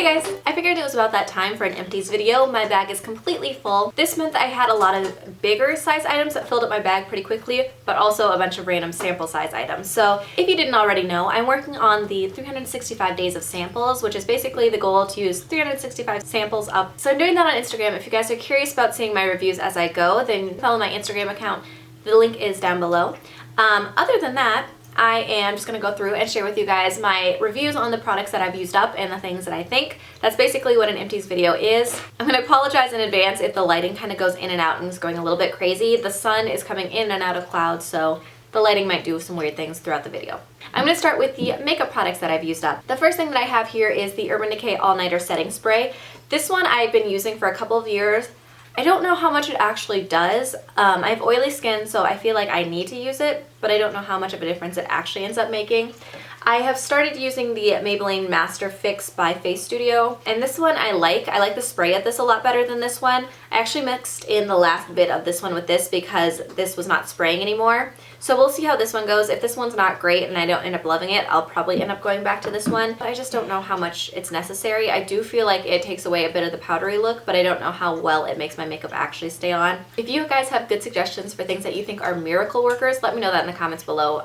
Hey guys, I figured it was about that time for an empties video. My bag is completely full. This month I had a lot of bigger size items that filled up my bag pretty quickly, but also a bunch of random sample size items. So if you didn't already know, I'm working on the 365 days of samples, which is basically the goal to use 365 samples up. So I'm doing that on Instagram. If you guys are curious about seeing my reviews as I go, then follow my Instagram account. The link is down below. Other than that, I am just going to go through and share with you guys my reviews on the products that I've used up and the things that I think. That's basically what an empties video is. I'm going to apologize in advance if the lighting kind of goes in and out and is going a little bit crazy. The sun is coming in and out of clouds, so the lighting might do some weird things throughout the video. I'm going to start with the makeup products that I've used up. The first thing that I have here is the Urban Decay All Nighter Setting Spray. This one I've been using for a couple of years. I don't know how much it actually does. I have oily skin, so I feel like I need to use it, but I don't know how much of a difference it actually ends up making. I have started using the Maybelline Master Fix by Face Studio, and this one I like. I like the spray of this a lot better than this one. I actually mixed in the last bit of this one with this because this was not spraying anymore. So we'll see how this one goes. If this one's not great and I don't end up loving it, I'll probably end up going back to this one. But I just don't know how much it's necessary. I do feel like it takes away a bit of the powdery look, but I don't know how well it makes my makeup actually stay on. If you guys have good suggestions for things that you think are miracle workers, let me know that in the comments below,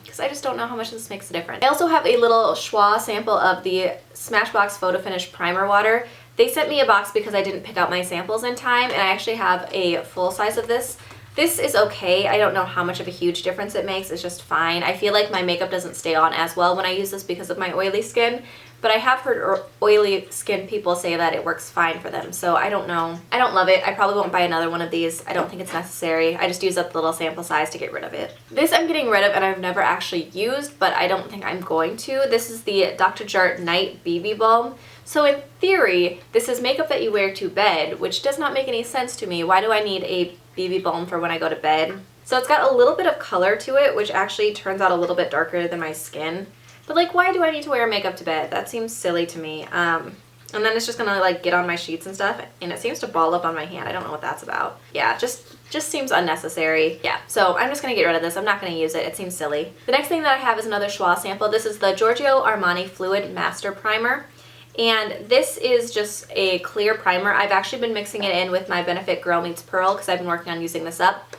because I just don't know how much this makes a difference. I also have a little schwa sample of the Smashbox Photo Finish Primer Water. They sent me a box because I didn't pick out my samples in time, and I actually have a full size of this. This is okay. I don't know how much of a huge difference it makes. It's just fine. I feel like my makeup doesn't stay on as well when I use this because of my oily skin, but I have heard oily skin people say that it works fine for them, so I don't know. I don't love it. I probably won't buy another one of these. I don't think it's necessary. I just use up the little sample size to get rid of it. This I'm getting rid of and I've never actually used, but I don't think I'm going to. This is the Dr. Jart Night BB Balm. So in theory, this is makeup that you wear to bed, which does not make any sense to me. Why do I need a BB balm for when I go to bed? So it's got a little bit of color to it, which actually turns out a little bit darker than my skin. But like, why do I need to wear makeup to bed? That seems silly to me. And then it's just gonna like get on my sheets and stuff, and it seems to ball up on my hand. I don't know what that's about. Yeah, just seems unnecessary. Yeah, so I'm just gonna get rid of this. I'm not gonna use it. It seems silly. The next thing that I have is another schwa sample. This is the Giorgio Armani Fluid Master Primer. And this is just a clear primer. I've actually been mixing it in with my Benefit Girl Meets Pearl because I've been working on using this up.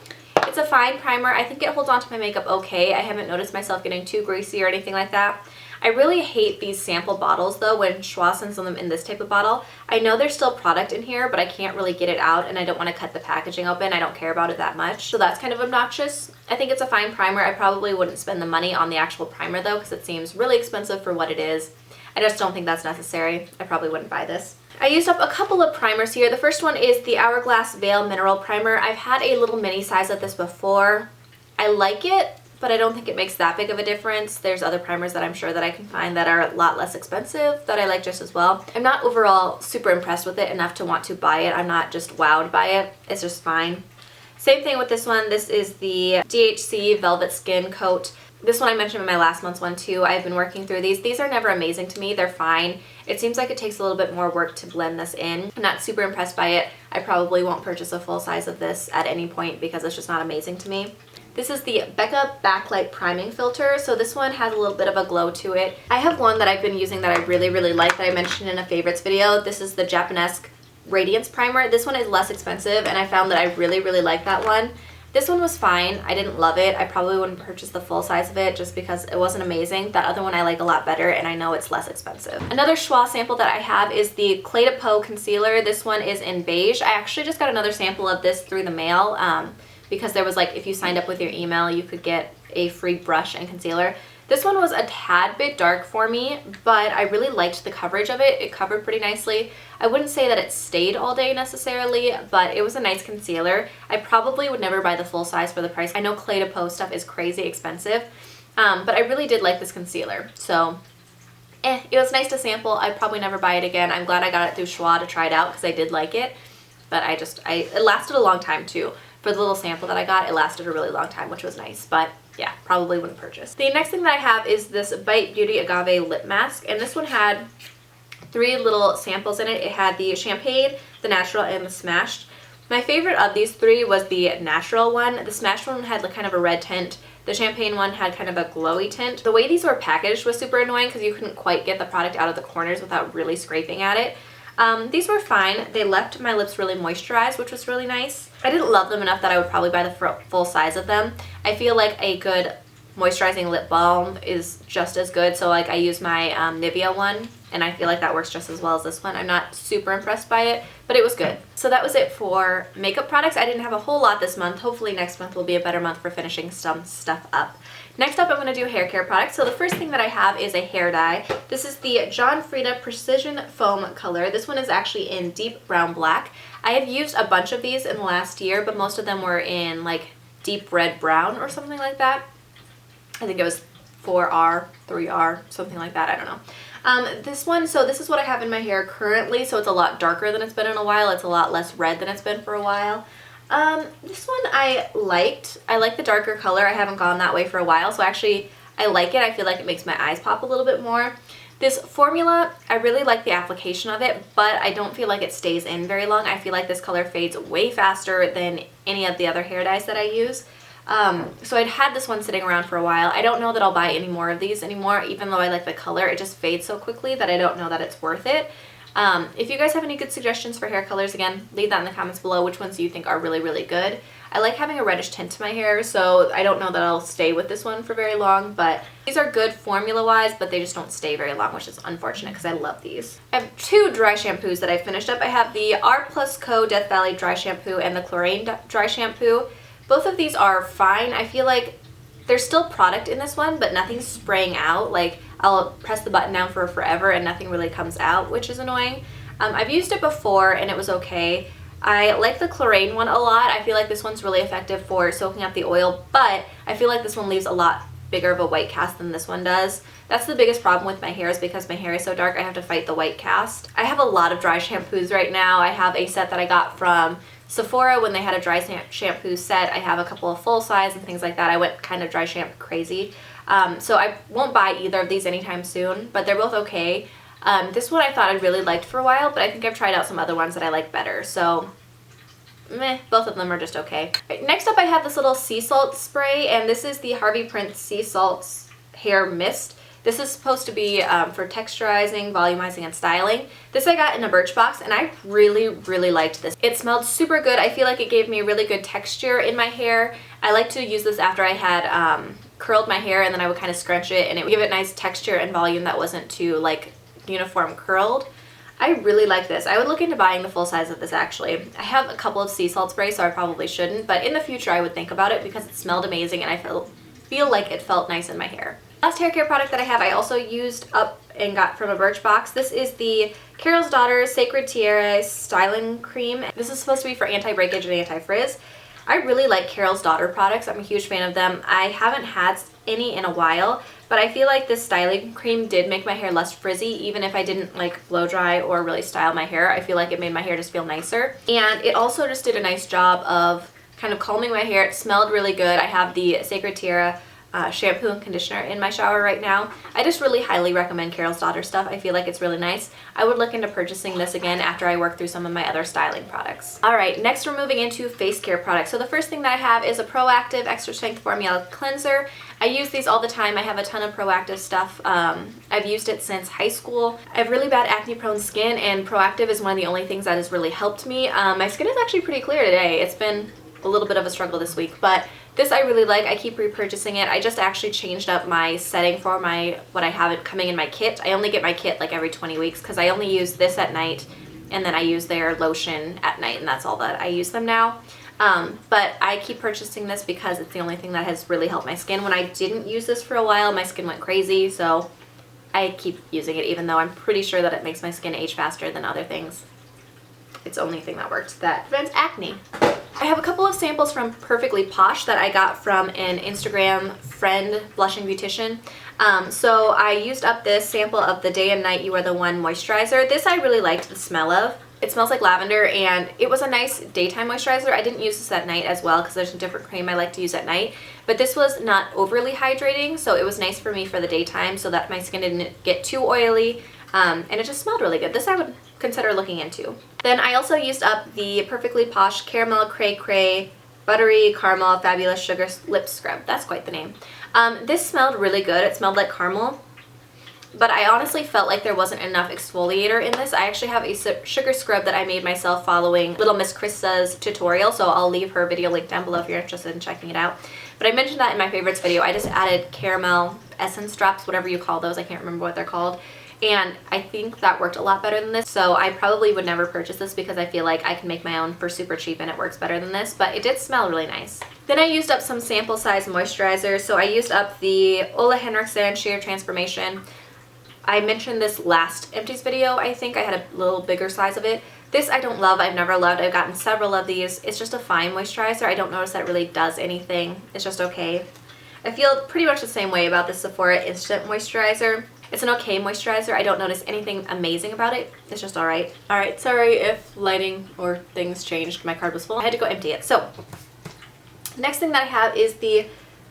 It's a fine primer. I think it holds on to my makeup okay. I haven't noticed myself getting too greasy or anything like that. I really hate these sample bottles though when schwa sends them in this type of bottle. I know there's still product in here, but I can't really get it out and I don't want to cut the packaging open. I don't care about it that much. So that's kind of obnoxious. I think it's a fine primer. I probably wouldn't spend the money on the actual primer though because it seems really expensive for what it is. I just don't think that's necessary. I probably wouldn't buy this. I used up a couple of primers here. The first one is the Hourglass Veil Mineral Primer. I've had a little mini size of this before. I like it, but I don't think it makes that big of a difference. There's other primers that I'm sure that I can find that are a lot less expensive that I like just as well. I'm not overall super impressed with it enough to want to buy it. I'm not just wowed by it. It's just fine. Same thing with this one. This is the DHC Velvet Skin Coat. This one I mentioned in my last month's one too. I've been working through these. These are never amazing to me. They're fine. It seems like it takes a little bit more work to blend this in. I'm not super impressed by it. I probably won't purchase a full size of this at any point because it's just not amazing to me. This is the Becca Backlight Priming Filter. So this one has a little bit of a glow to it. I have one that I've been using that I really, really like that I mentioned in a favorites video. This is the Japanesque Radiance Primer. This one is less expensive and I found that I really, really like that one. This one was fine. I didn't love it. I probably wouldn't purchase the full size of it just because it wasn't amazing. That other one I like a lot better and I know it's less expensive. Another schwa sample that I have is the Clé de Peau Concealer. This one is in beige. I actually just got another sample of this through the mail because there was like, if you signed up with your email, you could get a free brush and concealer. This one was a tad bit dark for me, but I really liked the coverage of it. It covered pretty nicely. I wouldn't say that it stayed all day necessarily, but it was a nice concealer. I probably would never buy the full size for the price. I know Clé de Peau stuff is crazy expensive, but I really did like this concealer. So, it was nice to sample. I'd probably never buy it again. I'm glad I got it through schwa to try it out because I did like it, but it lasted a long time too. For the little sample that I got, it lasted a really long time, which was nice, but yeah, probably wouldn't purchase. The next thing that I have is this Bite Beauty Agave Lip Mask, and this one had 3 little samples in it. It had the Champagne, the Natural, and the Smashed. My favorite of these 3 was the natural one. The Smashed one had like kind of a red tint. The champagne one had kind of a glowy tint. The way these were packaged was super annoying because you couldn't quite get the product out of the corners without really scraping at it. These were fine. They left my lips really moisturized, which was really nice. I didn't love them enough that I would probably buy the full size of them. I feel like a good moisturizing lip balm is just as good. So like I use my Nivea one, and I feel like that works just as well as this one. I'm not super impressed by it, but it was good. So that was it for makeup products. I didn't have a whole lot this month. Hopefully next month will be a better month for finishing some stuff up. Next up, I'm going to do hair care products. So the first thing that I have is a hair dye. This is the John Frieda Precision Foam color. This one is actually in deep brown black. I have used a bunch of these in the last year, but most of them were in like deep red brown or something like that. I think it was 4R, 3R, something like that. I don't know. This one, so this is what I have in my hair currently. So it's a lot darker than it's been in a while. It's a lot less red than it's been for a while. This one I liked. I like the darker color. I haven't gone that way for a while, so actually I like it. I feel like it makes my eyes pop a little bit more. This formula, I really like the application of it, but I don't feel like it stays in very long. I feel like this color fades way faster than any of the other hair dyes that I use. So I'd had this one sitting around for a while. I don't know that I'll buy any more of these anymore, even though I like the color. It just fades so quickly that I don't know that it's worth it. If you guys have any good suggestions for hair colors, again, leave that in the comments below, which ones you think are really, really good. I like having a reddish tint to my hair, so I don't know that I'll stay with this one for very long, but these are good formula-wise, but they just don't stay very long, which is unfortunate because I love these. I have two dry shampoos that I finished up. I have the R Plus Co Death Valley Dry Shampoo and the Chlorine Dry Shampoo. Both of these are fine. I feel like there's still product in this one, but nothing's spraying out. Like, I'll press the button down for forever and nothing really comes out, which is annoying. I've used it before and it was okay. I like the Chlorine one a lot. I feel like this one's really effective for soaking up the oil, but I feel like this one leaves a lot bigger of a white cast than this one does. That's the biggest problem with my hair, is because my hair is so dark I have to fight the white cast. I have a lot of dry shampoos right now. I have a set that I got from Sephora when they had a dry shampoo set. I have a couple of full size and things like that. I went kind of dry shampoo crazy. So I won't buy either of these anytime soon, but they're both okay. This one I thought I really liked for a while, but I think I've tried out some other ones that I like better. So meh, both of them are just okay. Right, next up I have this little sea salt spray, and this is the Harvey Prince Sea Salts Hair Mist. This is supposed to be for texturizing, volumizing, and styling. This I got in a Birchbox, and I really, really liked this. It smelled super good. I feel like it gave me really good texture in my hair. I like to use this after I had curled my hair, and then I would kind of scrunch it, and it would give it nice texture and volume that wasn't too like uniform curled. I really like this. I would look into buying the full size of this actually. I have a couple of sea salt sprays, so I probably shouldn't, but in the future I would think about it because it smelled amazing and I feel like it felt nice in my hair. Last hair care product that I have I also used up and got from a Birchbox. This is the Carol's Daughter Sacred Tiara Styling Cream. This is supposed to be for anti-breakage and anti-frizz. I really like Carol's Daughter products. I'm a huge fan of them. I haven't had any in a while, but I feel like this styling cream did make my hair less frizzy, even if I didn't like blow dry or really style my hair. I feel like it made my hair just feel nicer. And it also just did a nice job of kind of calming my hair. It smelled really good. I have the Sacred Tiara shampoo and conditioner in my shower right now. I just really highly recommend Carol's Daughter stuff. I feel like it's really nice. I would look into purchasing this again after I work through some of my other styling products. Alright, next we're moving into face care products. So the first thing that I have is a Proactive Extra Strength Formula Cleanser. I use these all the time. I have a ton of Proactive stuff. I've used it since high school. I have really bad acne prone skin, and Proactive is one of the only things that has really helped me. My skin is actually pretty clear today. It's been a little bit of a struggle this week, but this I really like. I keep repurchasing it. I just actually changed up my setting for what I have it coming in my kit. I only get my kit like every 20 weeks because I only use this at night, and then I use their lotion at night, and that's all that I use them now. But I keep purchasing this because it's the only thing that has really helped my skin. When I didn't use this for a while, my skin went crazy, so I keep using it even though I'm pretty sure that it makes my skin age faster than other things. It's the only thing that works that prevents acne. I have a couple of samples from Perfectly Posh that I got from an Instagram friend, Blushing Beautician. So I used up this sample of the Day and Night You Are the One moisturizer. This I really liked the smell of. It smells like lavender, and it was a nice daytime moisturizer. I didn't use this at night as well because there's a different cream I like to use at night. But this was not overly hydrating, so it was nice for me for the daytime so that my skin didn't get too oily. And it just smelled really good. This I would consider looking into. Then I also used up the Perfectly Posh Caramel Cray Cray Buttery Caramel Fabulous Sugar Lip Scrub. That's quite the name. This smelled really good. It smelled like caramel, but I honestly felt like there wasn't enough exfoliator in this. I actually have a sugar scrub that I made myself following Little Miss Krista's tutorial, so I'll leave her video link down below if you're interested in checking it out. But I mentioned that in my favorites video. I just added caramel essence drops, whatever you call those. I can't remember what they're called. And I think that worked a lot better than this. So I probably would never purchase this because I feel like I can make my own for super cheap and it works better than this. But it did smell really nice. Then I used up some sample size moisturizer. So I used up the Ole Henriksen Sheer Transformation. I mentioned this last Empties video, I think. I had a little bigger size of it. This I don't love. I've never loved. I've gotten several of these. It's just a fine moisturizer. I don't notice that it really does anything. It's just okay. I feel pretty much the same way about the Sephora Instant Moisturizer. It's an okay moisturizer. I don't notice anything amazing about it. It's just alright. Alright, sorry if lighting or things changed. My card was full. I had to go empty it. So, next thing that I have is the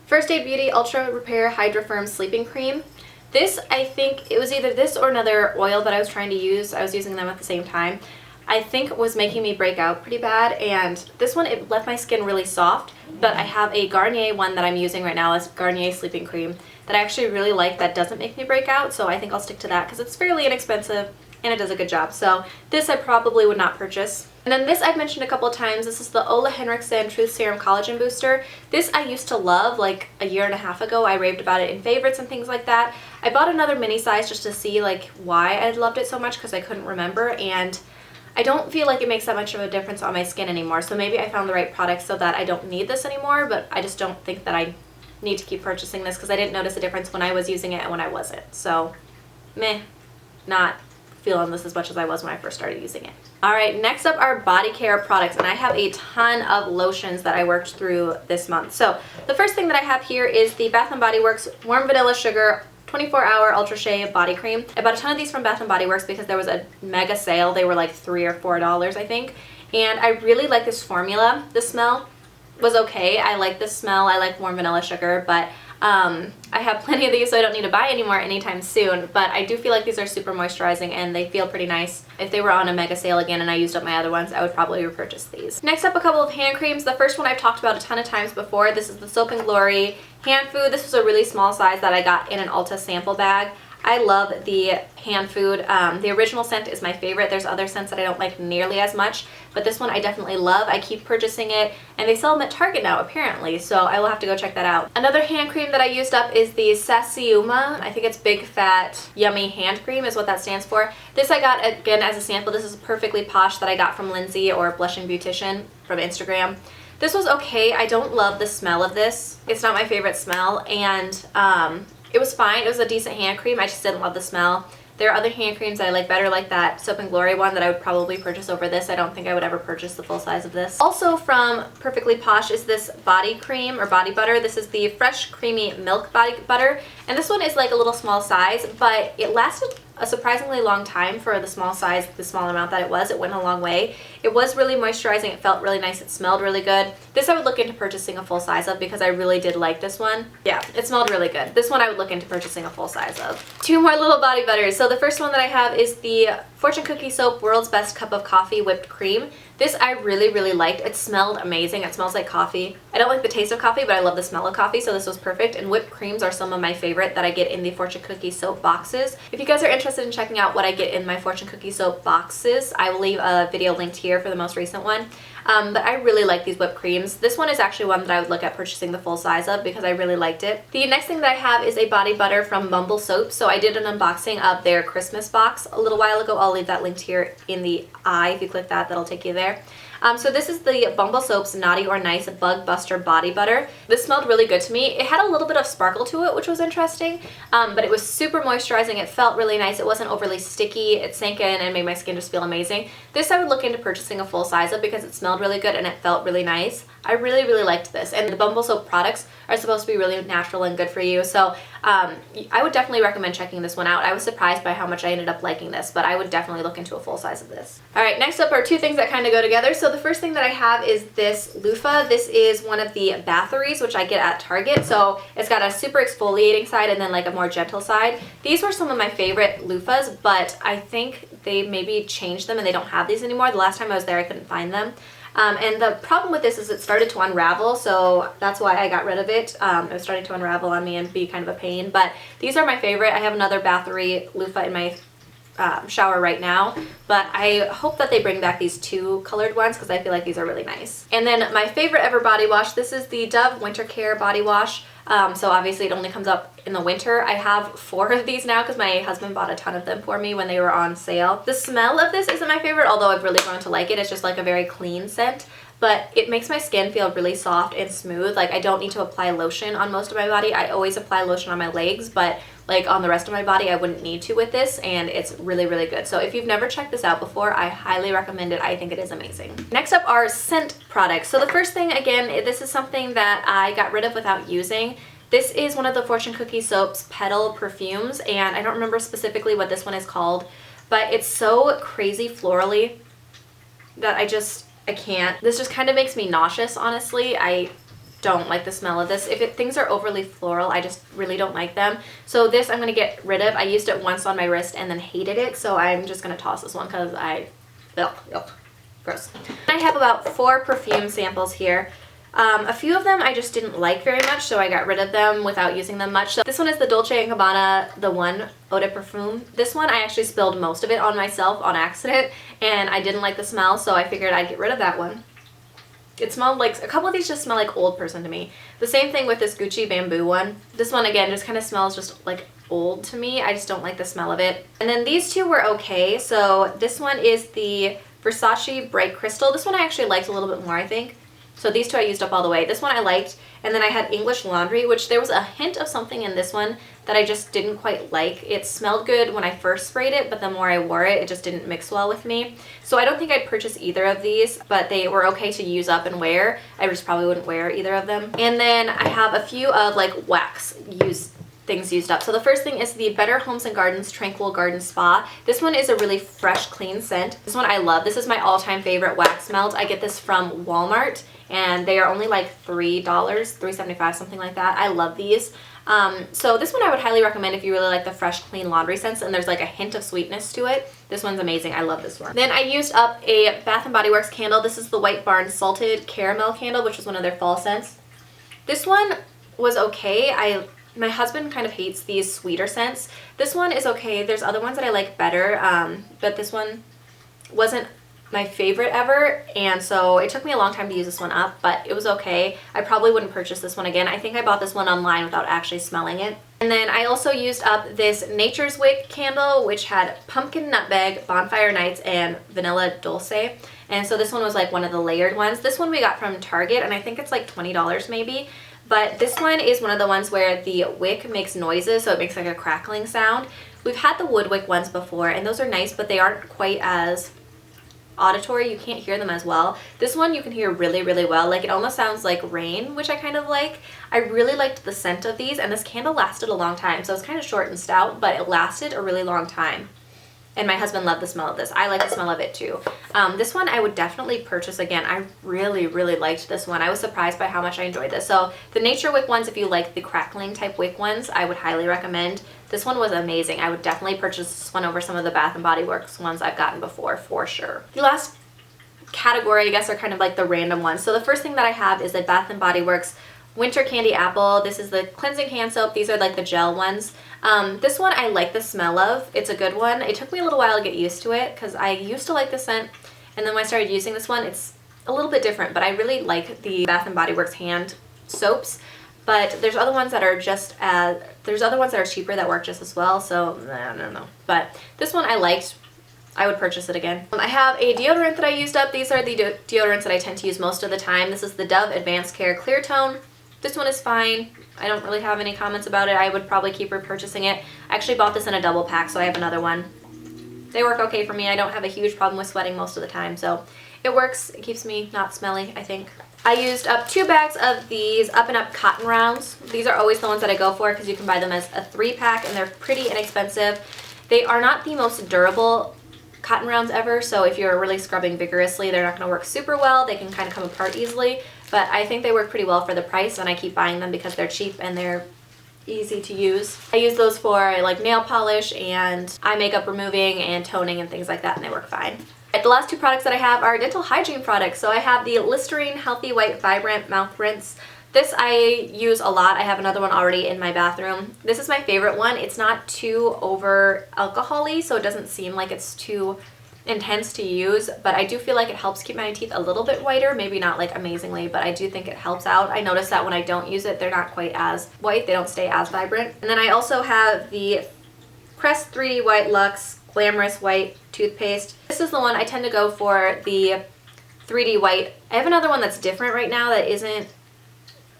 First Aid Beauty Ultra Repair Hydra Firm Sleeping Cream. This, I think, it was either this or another oil that I was trying to use. I was using them at the same time. I think was making me break out pretty bad, and this one, it left my skin really soft, but I have a Garnier one that I'm using right now, as Garnier Sleeping Cream, that I actually really like that doesn't make me break out, so I think I'll stick to that because it's fairly inexpensive and it does a good job. So this I probably would not purchase. And then this I've mentioned a couple of times. This is the Ole Henriksen Truth Serum Collagen Booster. This I used to love like a year and a half ago. I raved about it in favorites and things like that. I bought another mini size just to see like why I loved it so much because I couldn't remember, and I don't feel like it makes that much of a difference on my skin anymore. So maybe I found the right product so that I don't need this anymore, but I just don't think that I need to keep purchasing this because I didn't notice a difference when I was using it and when I wasn't. So, meh, not feeling this as much as I was when I first started using it. Alright, next up are body care products, and I have a ton of lotions that I worked through this month. So, the first thing that I have here is the Bath & Body Works Warm Vanilla Sugar 24-hour Ultra Shea Body Cream. I bought a ton of these from Bath & Body Works because there was a mega sale. They were like $3 or $4, I think. And I really like this formula. The smell was okay. I like the smell. I like warm vanilla sugar, but I have plenty of these, so I don't need to buy any more anytime soon. But I do feel like these are super moisturizing and they feel pretty nice. If they were on a mega sale again and I used up my other ones, I would probably repurchase these. Next up, a couple of hand creams. The first one I've talked about a ton of times before. This is the Soap & Glory Hand Food. This was a really small size that I got in an Ulta sample bag. I love the hand food. The original scent is my favorite. There's other scents that I don't like nearly as much, but this one I definitely love. I keep purchasing it, and they sell them at Target now apparently, so I will have to go check that out. Another hand cream that I used up is the Sassiuma. I think it's Big Fat Yummy Hand Cream is what that stands for. This I got again as a sample. This is Perfectly Posh that I got from Lindsay, or Blushing Beautician from Instagram. This was okay. I don't love the smell of this. It's not my favorite smell, and it was fine. It was a decent hand cream. I just didn't love the smell. There are other hand creams that I like better, like that Soap & Glory one that I would probably purchase over this. I don't think I would ever purchase the full size of this. Also from Perfectly Posh is this body cream or body butter. This is the Fresh Creamy Milk Body Butter. And this one is like a little small size, but it lasted a surprisingly long time for the small size, the small amount that it was. It went a long way. It was really moisturizing. It felt really nice. It smelled really good. This I would look into purchasing a full size of because I really did like this one. Yeah, it smelled really good. This one I would look into purchasing a full size of. Two more little body butters. So the first one that I have is the Fortune Cookie Soap World's Best Cup of Coffee Whipped Cream. This I really, really liked. It smelled amazing. It smells like coffee. I don't like the taste of coffee, but I love the smell of coffee, so this was perfect. And whipped creams are some of my favorite that I get in the Fortune Cookie Soap boxes. If you guys are interested in checking out what I get in my Fortune Cookie Soap boxes, I will leave a video linked here for the most recent one. But I really like these whipped creams. This one is actually one that I would look at purchasing the full size of because I really liked it. The next thing that I have is a body butter from Bumble Soap. So I did an unboxing of their Christmas box a little while ago. I'll leave that linked here in the eye. If you click that, that'll take you there. So this is the Bumble Soap's Naughty or Nice Bug Buster Body Butter. This smelled really good to me. It had a little bit of sparkle to it, which was interesting, but it was super moisturizing. It felt really nice. It wasn't overly sticky. It sank in and made my skin just feel amazing. This I would look into purchasing a full size of because it smelled really good and it felt really nice. I really, really liked this. And the Bumble Soap products are supposed to be really natural and good for you. So I would definitely recommend checking this one out. I was surprised by how much I ended up liking this, but I would definitely look into a full size of this. Alright, next up are two things that kind of go together. So the first thing that I have is this loofah. This is one of the batteries, which I get at Target. So it's got a super exfoliating side and then like a more gentle side. These were some of my favorite loofahs, but I think they maybe changed them and they don't have these anymore. The last time I was there, I couldn't find them. And the problem with this is it started to unravel, so that's why I got rid of it. It was starting to unravel on me and be kind of a pain, but these are my favorite. I have another Bathory loofah in my shower right now, but I hope that they bring back these 2 colored ones because I feel like these are really nice. And then my favorite ever body wash, this is the Dove Winter Care body wash. So obviously it only comes up in the winter. I have 4 of these now because my husband bought a ton of them for me when they were on sale. The smell of this isn't my favorite, although I've really grown to like it. It's just like a very clean scent, but it makes my skin feel really soft and smooth. Like I don't need to apply lotion on most of my body. I always apply lotion on my legs, but like on the rest of my body I wouldn't need to with this, and it's really, really good. So if you've never checked this out before, I highly recommend it. I think it is amazing. Next up are scent products. So the first thing, again, this is something that I got rid of without using. This is one of the Fortune Cookie Soap's Petal perfumes, and I don't remember specifically what this one is called, but it's so crazy florally that I can't. This just kind of makes me nauseous, honestly. I don't like the smell of this. If things are overly floral, I just really don't like them. So this I'm going to get rid of. I used it once on my wrist and then hated it, so I'm just going to toss this one because ugh, gross. I have about 4 perfume samples here. A few of them I just didn't like very much, so I got rid of them without using them much. So this one is the Dolce & Gabbana The One Eau de Parfum. This one I actually spilled most of it on myself on accident, and I didn't like the smell, so I figured I'd get rid of that one. It smelled like, a couple of these just smell like old person to me. The same thing with this Gucci Bamboo one. This one again just kind of smells just like old to me. I just don't like the smell of it. And then these 2 were okay. So this one is the Versace Bright Crystal. This one I actually liked a little bit more, I think. So these 2 I used up all the way. This one I liked. And then I had English Laundry, which there was a hint of something in this one that I just didn't quite like. It smelled good when I first sprayed it, but the more I wore it, it just didn't mix well with me. So I don't think I'd purchase either of these, but they were okay to use up and wear. I just probably wouldn't wear either of them. And then I have a few of like wax things used up. So the first thing is the Better Homes and Gardens Tranquil Garden Spa. This one is a really fresh, clean scent. This one I love. This is my all-time favorite wax melt. I get this from Walmart, and they are only like $3, $3.75, something like that. I love these. So this one I would highly recommend if you really like the fresh, clean laundry scents, and there's like a hint of sweetness to it. This one's amazing. I love this one. Then I used up a Bath & Body Works candle. This is the White Barn Salted Caramel Candle, which is one of their fall scents. This one was okay. My husband kind of hates these sweeter scents. This one is okay. There's other ones that I like better, but this one wasn't my favorite ever, and so it took me a long time to use this one up, but it was okay. I probably wouldn't purchase this one again. I think I bought this one online without actually smelling it. And then I also used up this Nature's Wick candle, which had pumpkin nutmeg, bonfire nights, and vanilla dulce. And so this one was like one of the layered ones. This one we got from Target, and I think it's like $20 maybe. But this one is one of the ones where the wick makes noises, so it makes like a crackling sound. We've had the wood wick ones before, and those are nice, but they aren't quite as auditory. You can't hear them as well. This one you can hear really, really well. Like it almost sounds like rain, which I kind of like. I really liked the scent of these, and this candle lasted a long time. So it's kind of short and stout, but it lasted a really long time. And my husband loved the smell of this. I like the smell of it too. This one I would definitely purchase again. I really, really liked this one. I was surprised by how much I enjoyed this. So the Nature Wick ones, if you like the crackling type wick ones, I would highly recommend. This one was amazing. I would definitely purchase this one over some of the Bath & Body Works ones I've gotten before, for sure. The last category, I guess, are kind of like the random ones. So the first thing that I have is the Bath & Body Works Winter Candy Apple. This is the cleansing hand soap. These are like the gel ones. This one I like the smell of. It's a good one. It took me a little while to get used to it because I used to like the scent, and then when I started using this one, it's a little bit different, but I really like the Bath & Body Works hand soaps. But there's other ones that are just there's other ones that are cheaper that work just as well, so I don't know. But this one I liked. I would purchase it again. I have a deodorant that I used up. These are the deodorants that I tend to use most of the time. This is the Dove Advanced Care Clear Tone. This one is fine. I don't really have any comments about it. I would probably keep repurchasing it. I actually bought this in a double pack, so I have another one. They work okay for me. I don't have a huge problem with sweating most of the time, so it works. It keeps me not smelly, I think. I used up 2 bags of these Up and Up cotton rounds. These are always the ones that I go for because you can buy them as a 3-pack, and they're pretty inexpensive. They are not the most durable cotton rounds ever, so if you're really scrubbing vigorously, they're not going to work super well. They can kind of come apart easily, but I think they work pretty well for the price, and I keep buying them because they're cheap and they're easy to use. I use those for like nail polish and eye makeup removing and toning and things like that, and they work fine. the last two products that I have are dental hygiene products. So I have the Listerine Healthy White Vibrant Mouth Rinse. This I use a lot. I have another one already in my bathroom. This is my favorite one. It's not too over alcohol-y, so it doesn't seem like it's too intense to use, but I do feel like it helps keep my teeth a little bit whiter. Maybe not like amazingly, but I do think it helps out. I notice that when I don't use it, they're not quite as white. They don't stay as vibrant. And then I also have the Crest 3D White Luxe Glamorous White Toothpaste. This is the one I tend to go for, the 3D White. I have another one that's different right now that isn't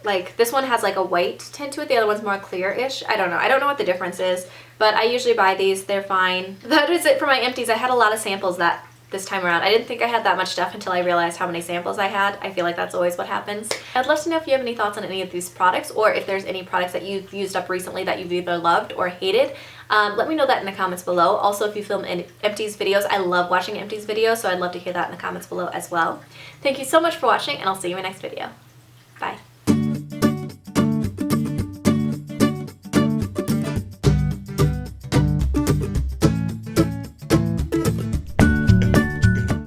like, this one has like a white tint to it. The other one's more clear-ish. I don't know what the difference is, but I usually buy these. They're fine. That is it for my empties. I had a lot of samples this time around. I didn't think I had that much stuff until I realized how many samples I had. I feel like that's always what happens. I'd love to know if you have any thoughts on any of these products, or if there's any products that you've used up recently that you've either loved or hated. Let me know that in the comments below. Also, if you film empties videos, I love watching empties videos, so I'd love to hear that in the comments below as well. Thank you so much for watching, and I'll see you in my next video. Bye.